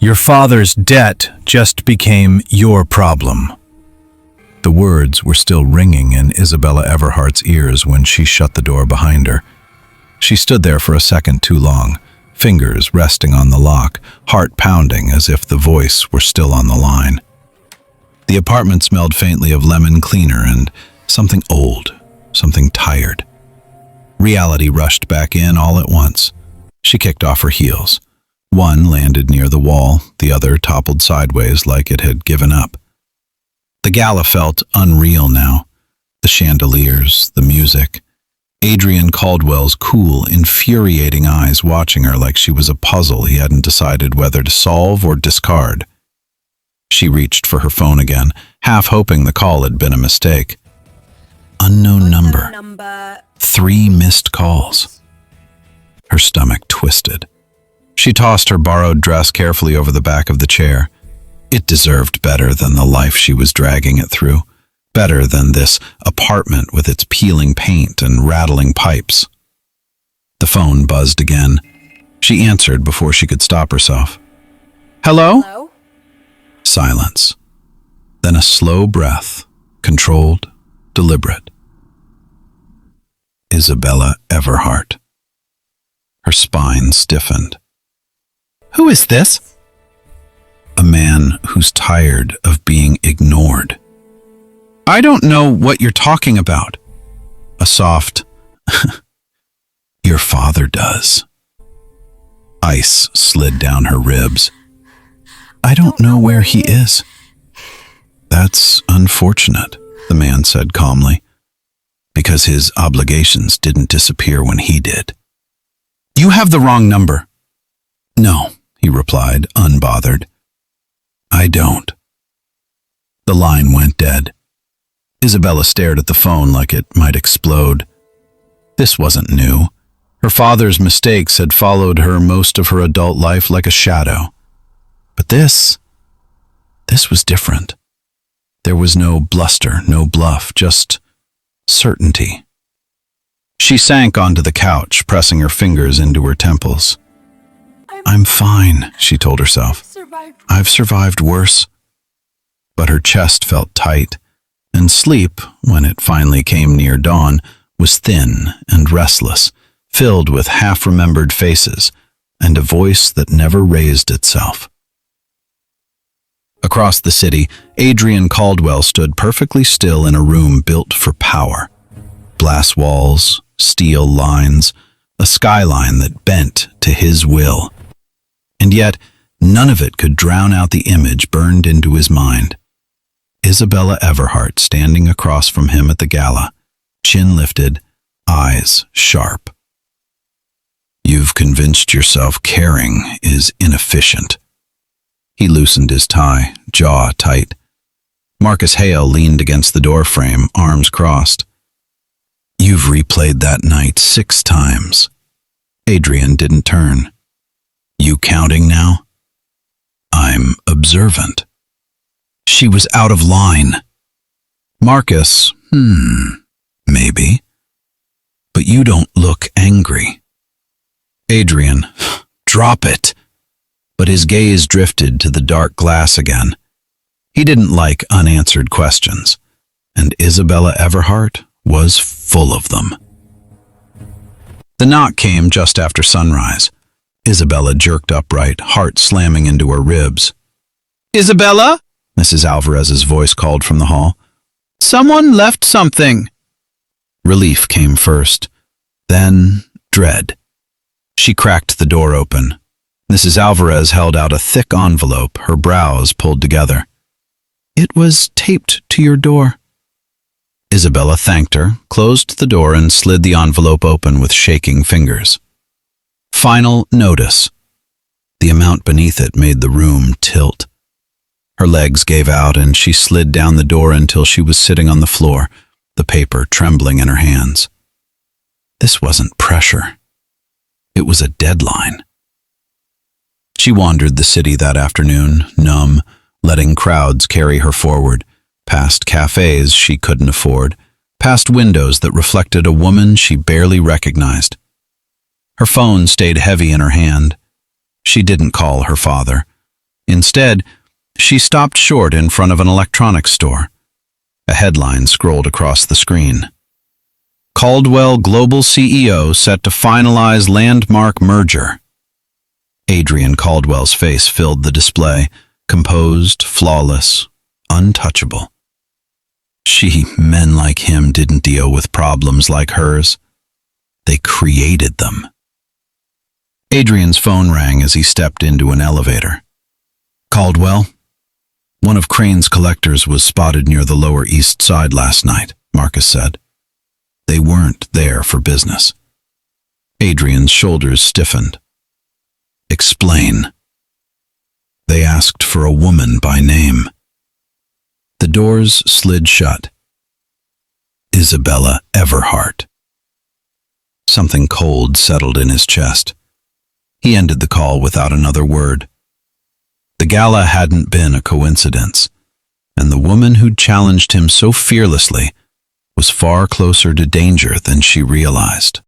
Your father's debt just became your problem." The words were still ringing in Isabella Everhart's ears when she shut the door behind her. She stood there for a second too long, fingers resting on the lock, heart pounding as if the voice were still on the line. The apartment smelled faintly of lemon cleaner and something old, something tired. Reality rushed back in all at once. She kicked off her heels. One landed near the wall, the other toppled sideways like it had given up. The gala felt unreal now. The chandeliers, the music. Adrian Caldwell's cool, infuriating eyes watching her like she was a puzzle he hadn't decided whether to solve or discard. She reached for her phone again, half hoping the call had been a mistake. Unknown number. 3 missed calls. Her stomach twisted. She tossed her borrowed dress carefully over the back of the chair. It deserved better than the life she was dragging it through, better than this apartment with its peeling paint and rattling pipes. The phone buzzed again. She answered before she could stop herself. "Hello?" Hello? Silence. Then a slow breath, controlled, deliberate. Isabella Everhart. Her spine stiffened. "Who is this?" A man who's tired of being ignored. "I don't know what you're talking about." A soft, "Your father does." Ice slid down her ribs. "I don't know where he is." "That's unfortunate," the man said calmly, "because his obligations didn't disappear when he did." "You have the wrong number." "No," he replied, unbothered. "I don't." The line went dead. Isabella stared at the phone like it might explode. This wasn't new. Her father's mistakes had followed her most of her adult life like a shadow. But this was different. There was no bluster, no bluff, just certainty. She sank onto the couch, pressing her fingers into her temples. "I'm fine," she told herself. "I've survived worse." But her chest felt tight, and sleep, when it finally came near dawn, was thin and restless, filled with half-remembered faces and a voice that never raised itself. Across the city, Adrian Caldwell stood perfectly still in a room built for power. Glass walls, steel lines, a skyline that bent to his will. And yet, none of it could drown out the image burned into his mind. Isabella Everhart standing across from him at the gala, chin lifted, eyes sharp. "You've convinced yourself caring is inefficient." He loosened his tie, jaw tight. Marcus Hale leaned against the doorframe, arms crossed. "You've replayed that night 6 times. Adrian didn't turn. "You counting now?" "I'm observant." She was out of line. Marcus, maybe. But you don't look angry. Adrian, "Drop it." But his gaze drifted to the dark glass again. He didn't like unanswered questions, and Isabella Everhart was full of them. The knock came just after sunrise. Isabella jerked upright, heart slamming into her ribs. "Isabella?" Mrs. Alvarez's voice called from the hall. "Someone left something." Relief came first, then dread. She cracked the door open. Mrs. Alvarez held out a thick envelope, her brows pulled together. "It was taped to your door." Isabella thanked her, closed the door, and slid the envelope open with shaking fingers. Final notice. The amount beneath it made the room tilt. Her legs gave out and she slid down the door until she was sitting on the floor, the paper trembling in her hands. This wasn't pressure. It was a deadline. She wandered the city that afternoon, numb, letting crowds carry her forward, past cafes she couldn't afford, past windows that reflected a woman she barely recognized. Her phone stayed heavy in her hand. She didn't call her father. Instead, she stopped short in front of an electronics store. A headline scrolled across the screen. Caldwell Global CEO set to finalize landmark merger. Adrian Caldwell's face filled the display, composed, flawless, untouchable. Men like him didn't deal with problems like hers. They created them. Adrian's phone rang as he stepped into an elevator. Caldwell? One of Crane's collectors was spotted near the Lower East Side last night, Marcus said. They weren't there for business. Adrian's shoulders stiffened. Explain. They asked for a woman by name. The doors slid shut. Isabella Everhart. Something cold settled in his chest. He ended the call without another word. The gala hadn't been a coincidence, and the woman who'd challenged him so fearlessly was far closer to danger than she realized.